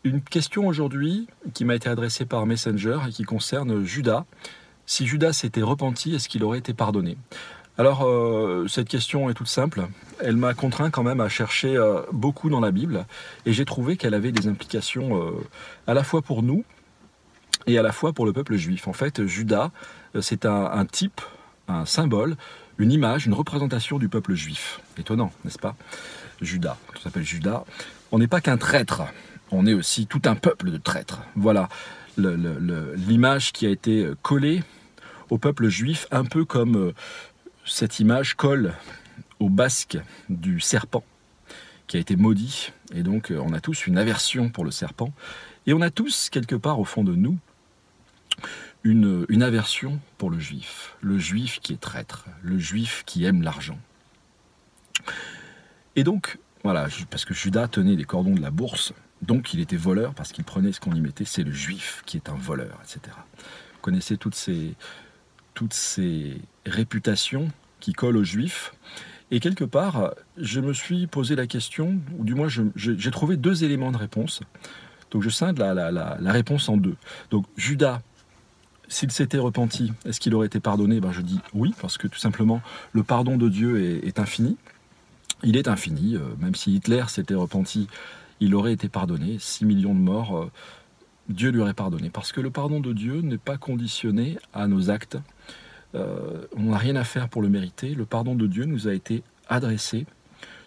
Une question aujourd'hui qui m'a été adressée par Messenger et qui concerne Judas. Si Judas s'était repenti, est-ce qu'il aurait été pardonné? Alors, cette question est toute simple. Elle m'a contraint quand même à chercher beaucoup dans la Bible et j'ai trouvé qu'elle avait des implications à la fois pour nous et à la fois pour le peuple juif. En fait, Judas, c'est un type, un symbole, une image, une représentation du peuple juif. Étonnant, n'est-ce pas? Judas, ça s'appelle Judas. On n'est pas qu'un traître, on est aussi tout un peuple de traîtres. Voilà l'image qui a été collée au peuple juif, un peu comme cette image colle au basque du serpent, qui a été maudit. Et donc, on a tous une aversion pour le serpent. Et on a tous, quelque part au fond de nous, une aversion pour le juif qui est traître, le juif qui aime l'argent. Et donc, voilà, parce que Judas tenait les cordons de la bourse, donc il était voleur parce qu'il prenait ce qu'on y mettait, c'est le juif qui est un voleur, etc. Vous connaissez toutes ces réputations qui collent aux juifs. Et quelque part, je me suis posé la question, ou du moins j'ai trouvé deux éléments de réponse. Donc je scinde la réponse en deux. Donc Judas, s'il s'était repenti, est-ce qu'il aurait été pardonné? Je dis oui, parce que tout simplement, le pardon de Dieu est infini. Il est infini, même si Hitler s'était repenti, il aurait été pardonné. 6 millions de morts, Dieu lui aurait pardonné. Parce que le pardon de Dieu n'est pas conditionné à nos actes. On n'a rien à faire pour le mériter. Le pardon de Dieu nous a été adressé,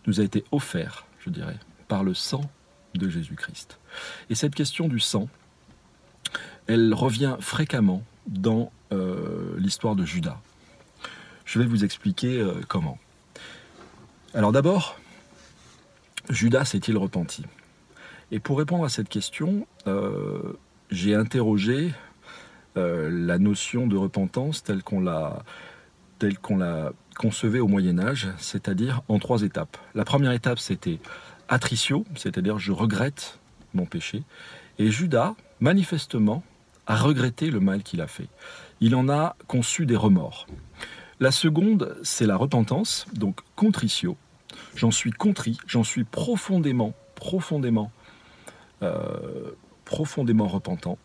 nous a été offert, je dirais, par le sang de Jésus-Christ. Et cette question du sang, elle revient fréquemment dans l'histoire de Judas. Je vais vous expliquer comment. Alors d'abord, Judas s'est-il repenti? Et pour répondre à cette question, j'ai interrogé la notion de repentance telle qu'on la concevait au Moyen-Âge, c'est-à-dire en 3 étapes. La première étape, c'était atritio, c'est-à-dire je regrette mon péché. Et Judas, manifestement, a regretté le mal qu'il a fait. Il en a conçu des remords. La seconde, c'est la repentance, donc contritio. J'en suis contrit, j'en suis profondément repentant,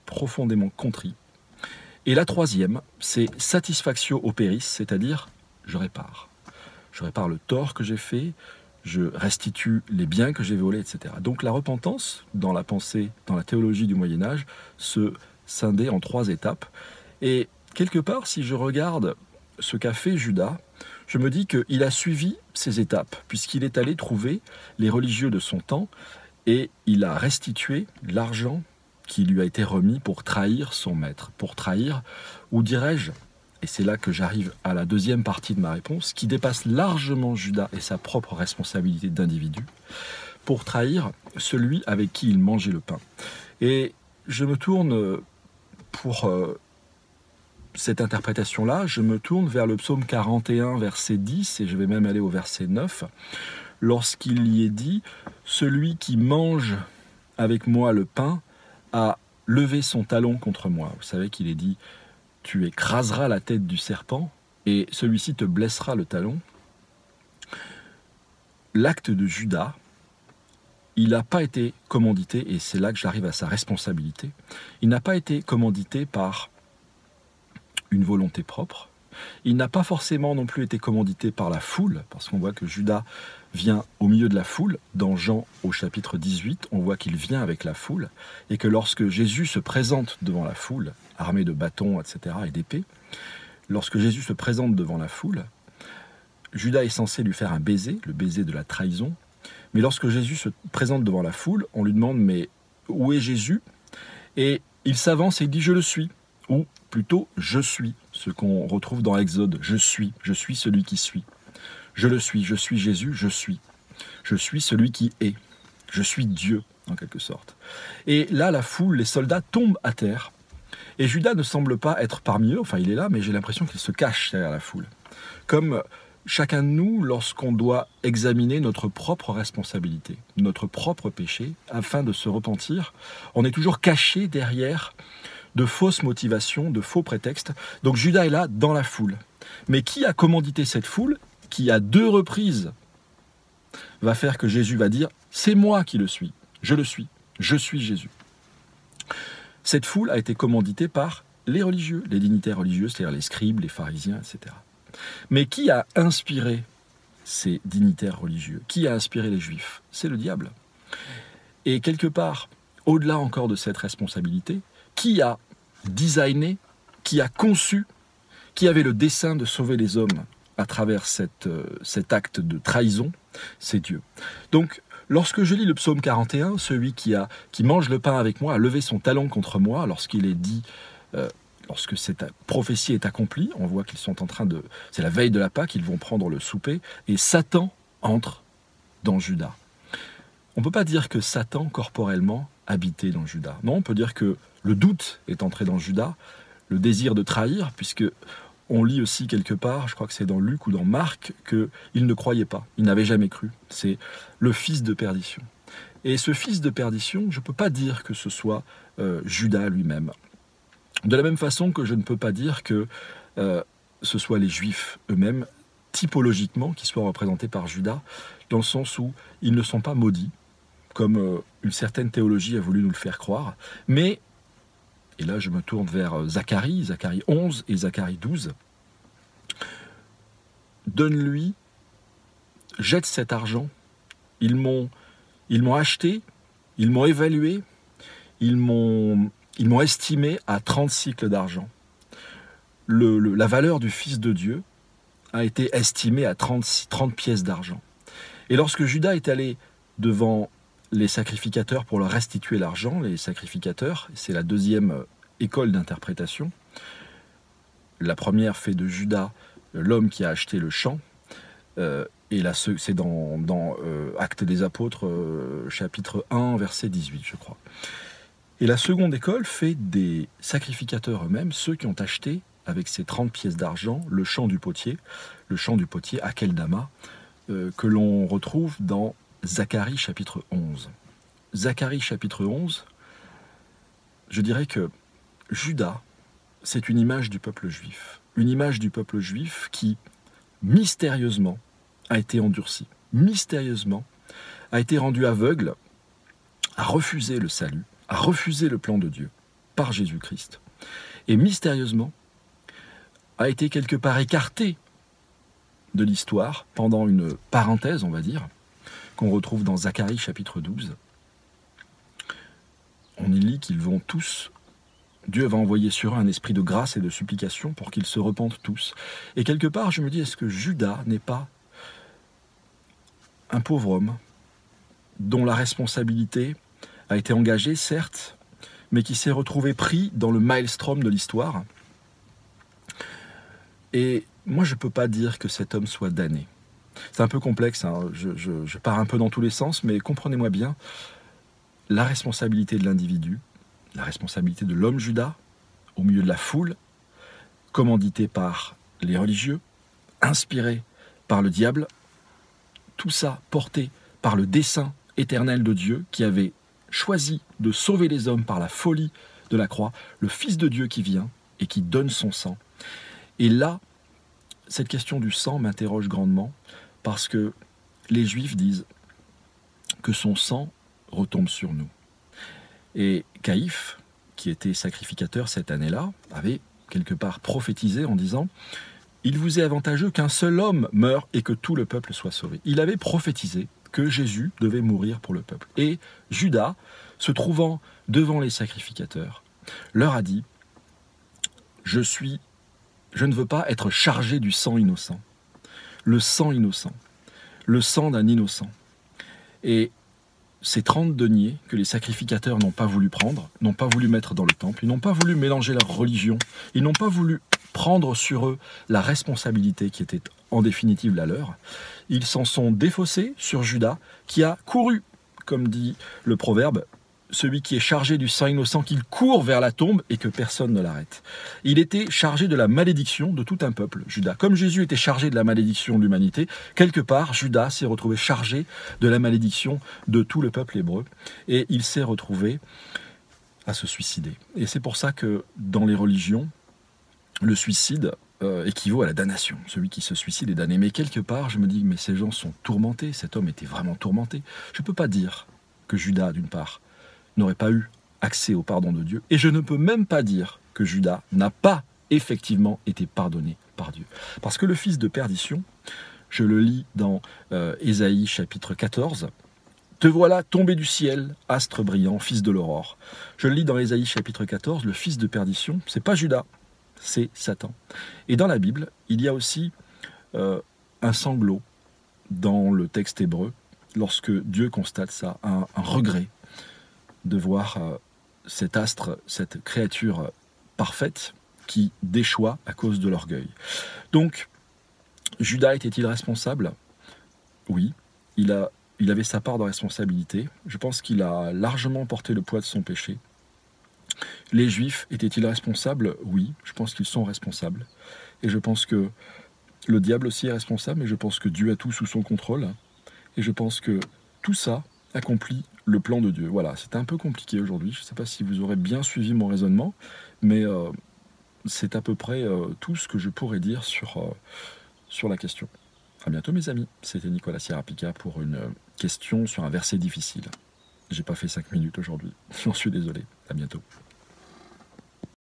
profondément contrit. Et la troisième, c'est satisfactio operis, c'est-à-dire je répare. Je répare le tort que j'ai fait, je restitue les biens que j'ai volés, etc. Donc la repentance, dans la pensée, dans la théologie du Moyen-Âge, se scindait en 3 étapes. Et quelque part, si je regarde ce qu'a fait Judas, je me dis qu'il a suivi ces étapes, puisqu'il est allé trouver les religieux de son temps et il a restitué l'argent qui lui a été remis pour trahir son maître, pour trahir, ou dirais-je, et c'est là que j'arrive à la deuxième partie de ma réponse, qui dépasse largement Judas et sa propre responsabilité d'individu, pour trahir celui avec qui il mangeait le pain. Et je me tourne pour cette interprétation-là, je me tourne vers le psaume 41, verset 10, et je vais même aller au verset 9, lorsqu'il y est dit « Celui qui mange avec moi le pain a levé son talon contre moi ». Vous savez qu'il est dit « Tu écraseras la tête du serpent et celui-ci te blessera le talon ». L'acte de Judas, il n'a pas été commandité, et c'est là que j'arrive à sa responsabilité, il n'a pas été commandité par une volonté propre. Il n'a pas forcément non plus été commandité par la foule, parce qu'on voit que Judas vient au milieu de la foule. Dans Jean au chapitre 18, on voit qu'il vient avec la foule, et que lorsque Jésus se présente devant la foule, armé de bâtons, etc., et d'épées, lorsque Jésus se présente devant la foule, Judas est censé lui faire un baiser, le baiser de la trahison, mais lorsque Jésus se présente devant la foule, on lui demande « mais où est Jésus ?» Et il s'avance et il dit « je le suis », ou plutôt « je suis », ce qu'on retrouve dans Exode, je suis celui qui suit. Je le suis, je suis Jésus, je suis. Je suis celui qui est. Je suis Dieu, en quelque sorte. Et là, la foule, les soldats tombent à terre. Et Judas ne semble pas être parmi eux, enfin il est là, mais j'ai l'impression qu'il se cache derrière la foule. Comme chacun de nous, lorsqu'on doit examiner notre propre responsabilité, notre propre péché, afin de se repentir, on est toujours caché derrière de fausses motivations, de faux prétextes. Donc Judas est là dans la foule. Mais qui a commandité cette foule, qui à 2 reprises va faire que Jésus va dire « c'est moi qui le suis, je le suis, Je suis Jésus. Cette foule a été commanditée par les religieux, les dignitaires religieux, c'est-à-dire les scribes, les pharisiens, etc. Mais qui a inspiré ces dignitaires religieux? Qui a inspiré les Juifs? C'est le diable. Et quelque part, au-delà encore de cette responsabilité, qui a designé, qui a conçu, qui avait le dessein de sauver les hommes à travers cet acte de trahison? C'est Dieu. Donc, lorsque je lis le psaume 41, celui qui mange le pain avec moi a levé son talon contre moi, lorsqu'il est dit, lorsque cette prophétie est accomplie, on voit qu'ils sont en train de... C'est la veille de la Pâque, ils vont prendre le souper, et Satan entre dans Judas. On ne peut pas dire que Satan, corporellement, habitait dans Judas. Non, on peut dire que le doute est entré dans Judas, le désir de trahir, puisque on lit aussi quelque part, je crois que c'est dans Luc ou dans Marc, qu'il ne croyait pas, il n'avait jamais cru. C'est le fils de perdition. Et ce fils de perdition, je ne peux pas dire que ce soit Judas lui-même. De la même façon que je ne peux pas dire que ce soit les Juifs eux-mêmes, typologiquement, qui soient représentés par Judas, dans le sens où ils ne sont pas maudits, comme une certaine théologie a voulu nous le faire croire, mais, et là je me tourne vers Zacharie 11 et Zacharie 12, donne-lui, jette cet argent, ils m'ont acheté, ils m'ont évalué, ils m'ont estimé à 30 cycles d'argent. La valeur du Fils de Dieu a été estimée à 30 pièces d'argent. Et lorsque Judas est allé devant les sacrificateurs pour leur restituer l'argent, les sacrificateurs, c'est la deuxième école d'interprétation. La première fait de Judas l'homme qui a acheté le champ, et c'est dans Actes des Apôtres, chapitre 1, verset 18, je crois. Et la seconde école fait des sacrificateurs eux-mêmes, ceux qui ont acheté, avec ces 30 pièces d'argent, le champ du potier Akeldama, que l'on retrouve dans Zacharie chapitre 11. Zacharie chapitre 11, je dirais que Judas, c'est une image du peuple juif. Une image du peuple juif qui, mystérieusement, a été endurci. Mystérieusement, a été rendu aveugle, a refusé le salut, a refusé le plan de Dieu par Jésus-Christ. Et mystérieusement, a été quelque part écarté de l'histoire pendant une parenthèse, on va dire, qu'on retrouve dans Zacharie chapitre 12. On y lit qu'ils vont tous, Dieu va envoyer sur eux un esprit de grâce et de supplication pour qu'ils se repentent tous. Et quelque part, je me dis, est-ce que Judas n'est pas un pauvre homme dont la responsabilité a été engagée, certes, mais qui s'est retrouvé pris dans le maelstrom de l'histoire? Et moi, je ne peux pas dire que cet homme soit damné. C'est un peu complexe, hein. Je pars un peu dans tous les sens, mais comprenez-moi bien, la responsabilité de l'individu, la responsabilité de l'homme Judas, au milieu de la foule, commandité par les religieux, inspiré par le diable, tout ça porté par le dessein éternel de Dieu qui avait choisi de sauver les hommes par la folie de la croix, le Fils de Dieu qui vient et qui donne son sang. Et là, cette question du sang m'interroge grandement parce que les Juifs disent que son sang retombe sur nous. Et Caïphe, qui était sacrificateur cette année-là, avait quelque part prophétisé en disant « Il vous est avantageux qu'un seul homme meure et que tout le peuple soit sauvé ». Il avait prophétisé que Jésus devait mourir pour le peuple. Et Judas, se trouvant devant les sacrificateurs, leur a dit « Je ne veux pas être chargé du sang innocent. Le sang innocent. Le sang d'un innocent. » Et ces 30 deniers que les sacrificateurs n'ont pas voulu prendre, n'ont pas voulu mettre dans le temple, ils n'ont pas voulu mélanger leur religion, ils n'ont pas voulu prendre sur eux la responsabilité qui était en définitive la leur. Ils s'en sont défaussés sur Judas, qui a couru, comme dit le proverbe, celui qui est chargé du sang innocent, qu'il court vers la tombe et que personne ne l'arrête. Il était chargé de la malédiction de tout un peuple, Judas. Comme Jésus était chargé de la malédiction de l'humanité, quelque part, Judas s'est retrouvé chargé de la malédiction de tout le peuple hébreu. Et il s'est retrouvé à se suicider. Et c'est pour ça que dans les religions, le suicide équivaut à la damnation. Celui qui se suicide est damné. Mais quelque part, je me dis, mais ces gens sont tourmentés. Cet homme était vraiment tourmenté. Je ne peux pas dire que Judas, d'une part, n'aurait pas eu accès au pardon de Dieu. Et je ne peux même pas dire que Judas n'a pas effectivement été pardonné par Dieu. Parce que le fils de perdition, je le lis dans Ésaïe chapitre 14, « Te voilà tombé du ciel, astre brillant, fils de l'aurore ». Je le lis dans Ésaïe chapitre 14, le fils de perdition, c'est pas Judas, c'est Satan. Et dans la Bible, il y a aussi un sanglot dans le texte hébreu, lorsque Dieu constate ça, un regret de voir cet astre, cette créature parfaite qui déchoit à cause de l'orgueil. Donc, Judas était-il responsable? Oui, il avait sa part de responsabilité. Je pense qu'il a largement porté le poids de son péché. Les Juifs étaient-ils responsables? Oui, je pense qu'ils sont responsables. Et je pense que le diable aussi est responsable, mais je pense que Dieu a tout sous son contrôle. Et je pense que tout ça accomplit le plan de Dieu. Voilà, c'était un peu compliqué aujourd'hui. Je ne sais pas si vous aurez bien suivi mon raisonnement, mais c'est à peu près tout ce que je pourrais dire sur la question. À bientôt mes amis, c'était Nicolas Sierra-Pica pour une question sur un verset difficile. J'ai pas fait 5 minutes aujourd'hui, j'en suis désolé. À bientôt.